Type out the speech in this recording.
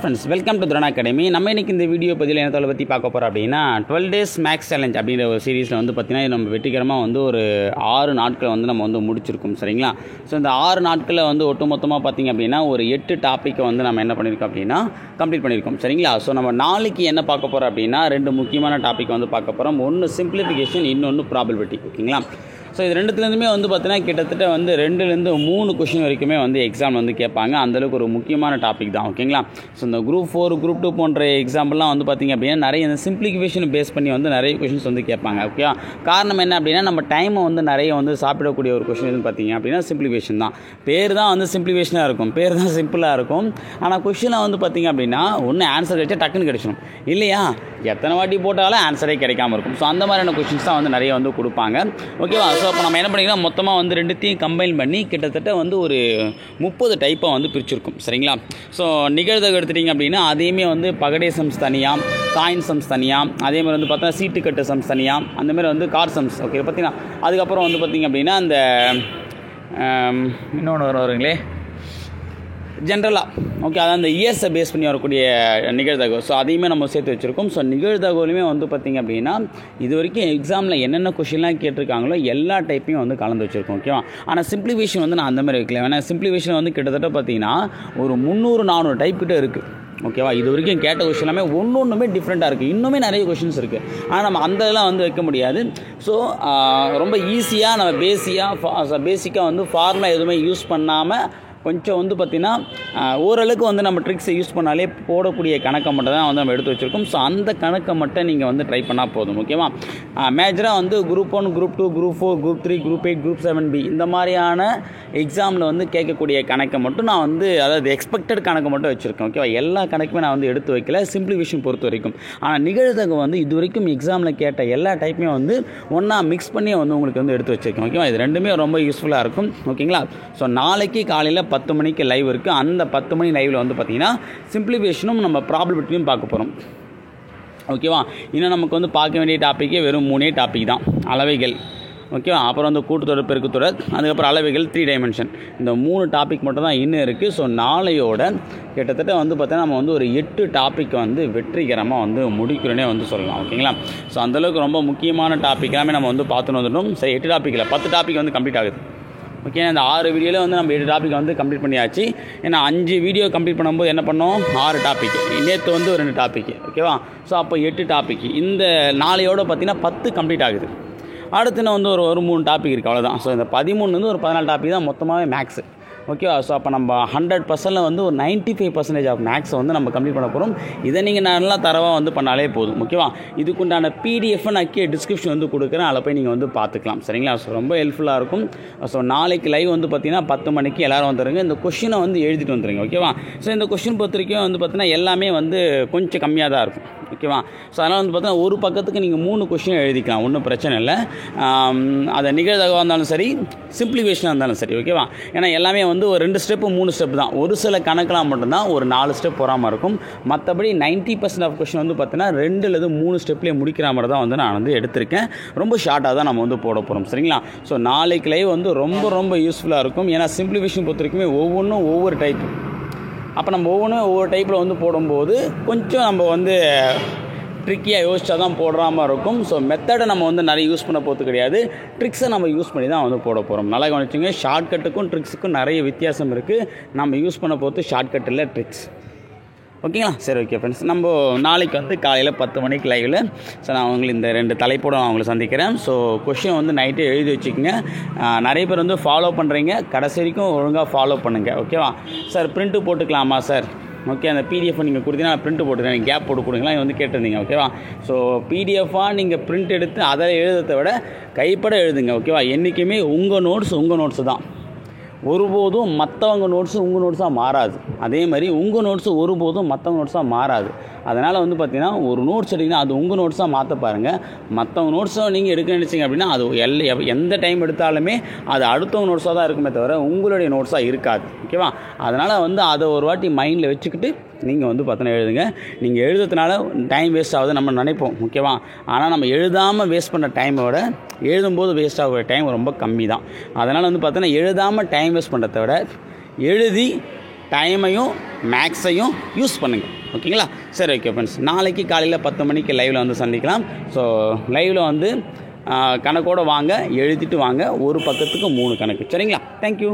Friends, welcome to துரணா academy. நம்ம இன்றைக்கி இந்த வீடியோ பதிவில் என்ன தொலை பற்றி பார்க்க போகிறோம் அப்படின்னா 12 days மேக்ஸ் சேலஞ்ச் அப்படிங்கிற ஒரு சீரீஸில் வந்து பார்த்திங்கன்னா நம்ம வெற்றிகரமாக வந்து ஒரு 6 நாட்களை வந்து நம்ம வந்து முடிச்சிருக்கோம். சரிங்களா? ஸோ இந்த 6 நாட்களில் வந்து ஒட்டுமொத்தமாக பார்த்திங்க அப்படின்னா ஒரு 8 டாப்பிக்கை வந்து நம்ம என்ன பண்ணியிருக்கோம் அப்படின்னா கம்ப்ளீட் பண்ணியிருக்கோம். சரிங்களா? ஸோ நம்ம நாளைக்கு என்ன பார்க்க போகிறோம் அப்படின்னா 2 முக்கியமான டாபிக் வந்து பார்க்க போகிறோம். ஒன்று சிம்பிளிஃபிகேஷன், இன்னொன்று ப்ராபபிலிட்டி. ஓகேங்களா? ஸோ இது ரெண்டுத்துலேருந்துமே வந்து பார்த்தீங்கன்னா கிட்டத்தட்ட வந்து 2-3 கொஷின் வரைக்குமே வந்து எக்ஸாம் வந்து கேட்பாங்க. அந்தளவுக்கு ஒரு முக்கியமான டாபிக் தான். ஓகேங்களா? ஸோ இந்த குரூப் 4 குரூப் 2 போன்ற எக்ஸாம்பிள்லாம் வந்து பார்த்திங்க அப்படின்னா நிறைய இந்த சிம்பிளிஃபிகேஷன் பேஸ் பண்ணி வந்து நிறைய கொஷின்ஸ் வந்து கேட்பாங்க. ஓகே, காரணம் என்ன அப்படின்னா நம்ம டைமை வந்து நிறைய வந்து சாப்பிடக்கூடிய ஒரு கொஷின் எதுன்னு பார்த்தீங்க அப்படின்னா சிம்பிளிஃபிகேஷன் தான். பேர் தான் வந்து சிம்பிளிஃபிகேஷனாக இருக்கும், பேர் தான் சிம்பிளாக இருக்கும். ஆனால் கொஷினில் வந்து பார்த்திங்க அப்படின்னா ஒன்று ஆன்சர் கிடைச்சா டக்குன்னு கிடைச்சிடும், இல்லையா எத்தனை வாட்டி போட்டாலும் ஆன்சரே கிடைக்காம இருக்கும். ஸோ அந்த மாதிரியான கொஷின்ஸ் தான் வந்து நிறைய வந்து கொடுப்பாங்க. ஓகேவா? ஸோ அப்போ நம்ம என்ன பண்ணிக்கலாம், மொத்தமாக வந்து ரெண்டுத்தையும் கம்பைன் பண்ணி கிட்டத்தட்ட வந்து ஒரு 30 டைப்பாக வந்து பிரிச்சிருக்கும். சரிங்களா? ஸோ நிகழ்தகவு எடுத்துட்டிங்க அப்படின்னா அதையுமே வந்து பகடை சம்ஸ் தனியாக, காயின் சம்ஸ் தனியாக, அதேமாதிரி வந்து பார்த்தா சீட்டு கட்டு சம்ஸ் தனியாக, அந்தமாதிரி வந்து கார் சம்ஸ். ஓகே, பார்த்தீங்கன்னா அதுக்கப்புறம் வந்து பார்த்திங்க அப்படின்னா அந்த இன்னொன்று வருங்களே ஜென்ரலாக, ஓகே, அதான் அந்த இயர்ஸை பேஸ் பண்ணி வரக்கூடிய நிகழ்தகவு. ஸோ அதையுமே நம்ம சேர்த்து வச்சுருக்கோம். ஸோ நிகழ்தகவுலையுமே வந்து பார்த்திங்க அப்படின்னா இது வரைக்கும் எக்ஸாமில் என்னென்ன கொஷின்லாம் கேட்டிருக்காங்களோ எல்லா டைப்பையும் வந்து கலந்து வச்சுருக்கோம். ஓகேவா? ஆனால் சிம்பிளிஃபிகேஷன் வந்து நான் அந்த மாதிரி வைக்கல. ஏன்னா சிம்பிளிஃபிகேஷன் வந்து கிட்டத்தட்ட பார்த்திங்கன்னா ஒரு 300-400 டைப் கிட்ட இருக்குது. ஓகேவா? இது வரைக்கும் கேட்ட கொஷின் எல்லாமே ஒன்றுமே டிஃப்ரெண்ட்டாக இருக்குது. இன்னுமே நிறைய கொஷின்ஸ் இருக்குது. ஆனால் நம்ம அந்த இதெல்லாம் வந்து வைக்க முடியாது. ஸோ ரொம்ப ஈஸியாக நம்ம பேசிக்காக வந்து ஃபார்முலா எதுவுமே யூஸ் பண்ணாமல் கொஞ்சம் வந்து பார்த்திங்கன்னா ஓரளவுக்கு வந்து நம்ம ட்ரிக்ஸை யூஸ் பண்ணாலே போடக்கூடிய கணக்கை மட்டும் தான் வந்து நம்ம எடுத்து வச்சுருக்கோம். ஸோ அந்த கணக்கை மட்டும் நீங்கள் வந்து ட்ரை பண்ணால் போதும். ஓகேவா? மேஜராக வந்து group 1, group 2, group 4, group 3, group 8, group 7B இந்த மாதிரியான எக்ஸாமில் வந்து கேட்கக்கூடிய கணக்கை மட்டும் நான் வந்து அதாவது எக்ஸ்பெக்டட் கணக்கு மட்டும் வச்சுருக்கேன். ஓகேவா? எல்லா கணக்குமே நான் வந்து எடுத்து வைக்கல, சிம்பிளிஃபிகேஷன் பொறுத்த வரைக்கும். ஆனால் நிகழ்தகவு வந்து இது வரைக்கும் எக்ஸாமில் கேட்ட எல்லா டைப்புமே வந்து ஒன்றா மிக்ஸ் பண்ணி வந்து உங்களுக்கு வந்து எடுத்து வச்சுருக்கேன். ஓகேவா? இது ரெண்டுமே ரொம்ப யூஸ்ஃபுல்லாக இருக்கும். ஓகேங்களா? ஸோ நாளைக்கு காலையில் 10 மணிக்கு லைவ் இருக்குது. அந்த 10 மணி லைவில் வந்து பார்த்திங்கன்னா சிம்பிளிஃபிகேஷனும் நம்ம ப்ராபபிலிட்டியும் பார்க்க போகிறோம். ஓகேவா? இன்னும் நமக்கு வந்து பார்க்க வேண்டிய டாப்பிக்கே வெறும் 3 டாபிக் தான். அளவைகள், ஓகேவா, அப்புறம் வந்து கூட்டுத்தொடர், பெருக்குத்தொடர், அதுக்கப்புறம் அளவைகள், 3 டைமென்ஷன். இந்த 3 டாபிக் மட்டும் தான் இன்னும் இருக்குது. ஸோ நாளையோட கிட்டத்தட்ட வந்து பார்த்தீங்கன்னா நம்ம வந்து ஒரு 8 டாப்பிக்கை வந்து வெற்றிகரமாக வந்து முடிக்கிறோன்னே வந்து சொல்லலாம். ஓகேங்களா? ஸோ அந்தளவுக்கு ரொம்ப முக்கியமான டாபிக் எல்லாமே நம்ம வந்து பார்த்துன்னு வந்துட்டோம். சரி, 8 டாபிக் இல்லை, 10 டாபிக் வந்து கம்ப்ளீட் ஆகுது. ஓகே, அந்த 6 வீடியோவில் வந்து நம்ம 7 டாபிக் வந்து கம்ப்ளீட் பண்ணியாச்சு. ஏன்னா 5 வீடியோ கம்ப்ளீட் பண்ணும்போது என்ன பண்ணோம், 6 டாபிக், நேற்று வந்து ஒரு 2 டாபிக். ஓகேவா? ஸோ அப்போ 8 டாபிக். இந்த நாளையோட பார்த்திங்கன்னா 10 கம்ப்ளீட் ஆகுது. அடுத்து வந்து ஒரு 3 டாபிக் இருக்குது, அவ்வளோதான். ஸோ இந்த 13 வந்து ஒரு 14 டாபிக் தான் மொத்தமாகவே மேக்ஸு. ஓகேவா? ஸோ அப்போ நம்ம 100% வந்து ஒரு 95% ஆஃப் மேக்ஸை வந்து நம்ம கம்ப்ளீட் பண்ண போகிறோம். இதை நீங்கள் நல்லா தரவாக வந்து பண்ணாலே போதும். ஓகேவா? இதுக்குண்டான பிடிஎஃப் நான் டிஸ்கிரிப்ஷன் வந்து கொடுக்குறேன், அதில் போய் நீங்கள் வந்து பார்த்துக்கலாம். சரிங்களா? ஸோ ரொம்ப ஹெல்ப்ஃபுல்லாக இருக்கும். ஸோ நாளைக்கு லைவ் வந்து பார்த்திங்கன்னா 10 மணிக்கு எல்லோரும் வந்துடுங்க. இந்த கொஷினை வந்து எழுதிட்டு வந்துடுங்க. ஓகேவா? ஸோ இந்த கொஷின் பொறுத்த வரைக்கும் வந்து பார்த்திங்கன்னா எல்லாமே வந்து கொஞ்சம் கம்மியாக தான் இருக்கும். ஓகேவா? ஸோ அதனால் வந்து பார்த்தீங்கன்னா ஒரு பக்கத்துக்கு நீங்கள் 3 கொஷின் எழுதிக்கலாம், ஒன்றும் பிரச்சனை இல்லை. அதை நிகழ்தகவாக இருந்தாலும் சரி, சிம்பிளிஃபிகேஷனாக இருந்தாலும் சரி. ஓகேவா? ஏன்னா எல்லாமே வந்து ஒரு 2 ஸ்டெப்பு 3 ஸ்டெப் தான். ஒரு சில கணக்கெலாம் மட்டும்தான் ஒரு 4 ஸ்டெப் போகாமல் இருக்கும். மற்றபடி 90% ஆஃப் கொஷின் வந்து பார்த்தீங்கன்னா 2 அல்லது 3 ஸ்டெப்லேயே முடிக்கிற மாதிரி தான் வந்து நான் வந்து எடுத்திருக்கேன். ரொம்ப ஷார்ட்டாக தான் நம்ம வந்து போட போகிறோம். சரிங்களா? ஸோ நாளைக்கு லைவ் வந்து ரொம்ப யூஸ்ஃபுல்லாக இருக்கும். ஏன்னா சிம்பிளிஃபிகேஷன் பொறுத்த வரைக்குமே ஒவ்வொன்றும் ஒவ்வொரு டைப். அப்போ நம்ம ஒவ்வொரு டைப்பில் வந்து போடும்போது கொஞ்சம் நம்ம வந்து ட்ரிக்கியாக யோசிச்சா தான் போடுற மாதிரி இருக்கும். ஸோ மெத்தடை நம்ம வந்து நிறைய யூஸ் பண்ண போகிறது கிடையாது, ட்ரிக்ஸை நம்ம யூஸ் பண்ணி தான் வந்து போட போகிறோம். நல்லா கவனிச்சுங்க, ஷார்ட்கட்டுக்கும் ட்ரிக்ஸுக்கும் நிறைய வித்தியாசம் இருக்குது. நம்ம யூஸ் பண்ண போகிறது ஷார்ட்கட் இல்லை, ட்ரிக்ஸ். ஓகேங்களா? சரி, ஓகே ஃப்ரெண்ட்ஸ், நம்ம நாளைக்கு வந்து காலையில் 10 மணிக்கு லைவில். ஸோ நான் உங்களுக்கு இந்த 2 தலைப்போடு நான் உங்களை சந்திக்கிறேன். ஸோ கொஷின் வந்து நைட்டே எழுதி வச்சுக்கோங்க. நிறைய பேர் வந்து ஃபாலோ பண்ணுறீங்க, கடைசி வரைக்கும் ஒழுங்காக ஃபாலோ பண்ணுங்கள். ஓகேவா? சார் பிரிண்ட்டு போட்டுக்கலாமா சார்? ஓகே, அந்த பிடிஎஃப் நீங்கள் கொடுத்தீங்கன்னா நான் பிரிண்ட் போட்டுக்கிறேன், கேப் போட்டு கொடுங்களா வந்து கேட்டிருந்தீங்க. ஓகேவா? ஸோ பிடிஎஃபாக நீங்கள் பிரிண்ட் எடுத்து அதை எழுதுறதை விட கைப்பட எழுதுங்க. ஓகேவா? என்றைக்குமே உங்கள் நோட்ஸு தான். ஒருபோதும் மற்றவங்க நோட்ஸு உங்கள் நோட்ஸாக மாறாது. அதே மாதிரி உங்கள் நோட்ஸு ஒருபோதும் மற்றவங்க நோட்ஸாக மாறாது. அதனால் வந்து பார்த்திங்கன்னா ஒரு நோட்ஸ் எடுத்திங்கன்னா அது உங்கள் நோட்ஸாக மாற்ற பாருங்கள். மற்றவங்க நோட்ஸை நீங்கள் எடுக்க நினச்சிங்க அப்படின்னா அது எந்த டைம் எடுத்தாலுமே அது அடுத்தவங்க நோட்ஸாக தான் இருக்குமே தவிர உங்களுடைய நோட்ஸாக இருக்காது. ஓகேவா? அதனால் வந்து அதை ஒரு வாட்டி மைண்டில் வச்சுக்கிட்டு நீங்கள் வந்து பார்த்தீங்கன்னா எழுதுங்க. நீங்கள் எழுதுறதுனால டைம் வேஸ்ட் ஆகுது நம்ம நினைப்போம். ஓகேவா? ஆனால் நம்ம எழுதாமல் வேஸ்ட் பண்ண டைமோட எழுதும்போது வேஸ்ட் ஆகிற டைம் ரொம்ப கம்மி தான். அதனால் வந்து பார்த்தீங்கன்னா எழுதாமல் டைம் வேஸ்ட் பண்ணுறத விட எழுதி டைமையும் மேக்ஸையும் யூஸ் பண்ணுங்கள். ஓகேங்களா? சரி, ஓகே ஃப்ரெண்ட்ஸ், நாளைக்கு காலையில் 10 மணிக்கு லைவில் வந்து சந்திக்கலாம். ஸோ லைவில் வந்து கணக்கோடு வாங்க, எழுதிட்டு வாங்க. ஒரு பக்கத்துக்கு 3 கணக்கு. சரிங்களா? தேங்க்யூ.